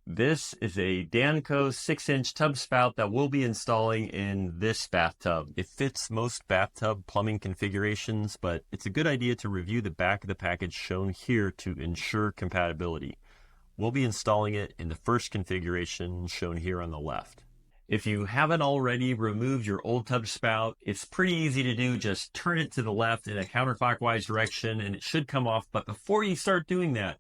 This is a Danco 6-inch tub spout that we'll be installing in this bathtub. It fits most bathtub plumbing configurations, but it's a good idea to review the back of the package shown here to ensure compatibility. We'll be installing it in the first configuration shown here on the left. If you haven't already removed your old tub spout, it's pretty easy to do. Just turn it to the left in a counterclockwise direction and it should come off. But before you start doing that,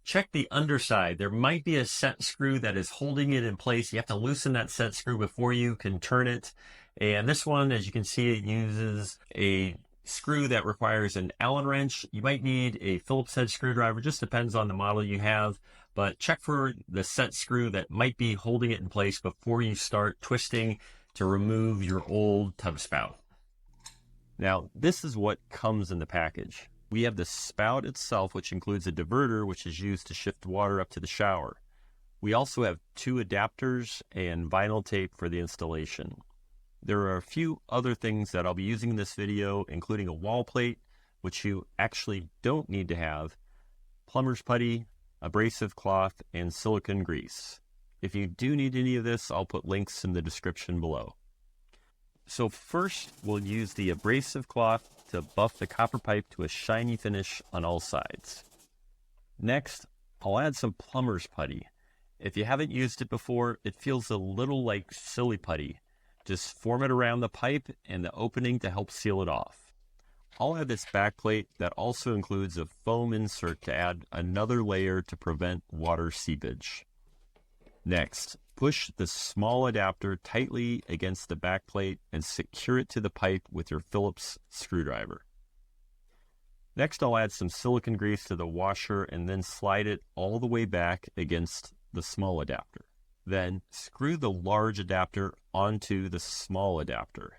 check the underside. There might be a set screw that is holding it in place. You have to loosen that set screw before you can turn it. And this one, as you can see, it uses a screw that requires an Allen wrench. You might need a Phillips head screwdriver, just depends on the model you have. But check for the set screw that might be holding it in place before you start twisting to remove your old tub spout. Now, this is what comes in the package. We have the spout itself, which includes a diverter, which is used to shift water up to the shower. We also have 2 adapters and vinyl tape for the installation. There are a few other things that I'll be using in this video, including a wall plate, which you actually don't need to have, plumber's putty, abrasive cloth, and silicone grease. If you do need any of this, I'll put links in the description below. So first, we'll use the abrasive cloth to buff the copper pipe to a shiny finish on all sides. Next, I'll add some plumber's putty. If you haven't used it before, it feels a little like silly putty. Just form it around the pipe and the opening to help seal it off. I'll add this back plate that also includes a foam insert to add another layer to prevent water seepage. Next, push the small adapter tightly against the back plate and secure it to the pipe with your Phillips screwdriver. Next, I'll add some silicone grease to the washer and then slide it all the way back against the small adapter. Then screw the large adapter onto the small adapter.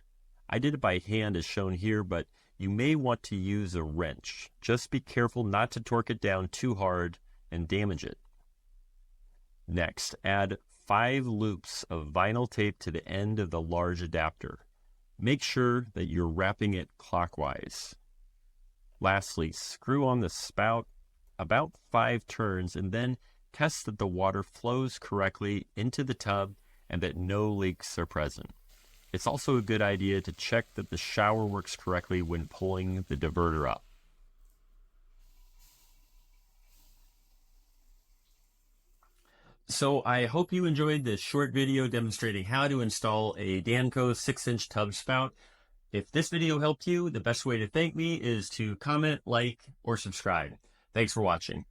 I did it by hand as shown here, but you may want to use a wrench. Just be careful not to torque it down too hard and damage it. Next, add 5 loops of vinyl tape to the end of the large adapter. Make sure that you're wrapping it clockwise. Lastly, screw on the spout about 5 turns and then test that the water flows correctly into the tub and that no leaks are present. It's also a good idea to check that the shower works correctly when pulling the diverter up. So I hope you enjoyed this short video demonstrating how to install a Danco 6-inch tub spout. If this video helped you, the best way to thank me is to comment, like, or subscribe. Thanks for watching.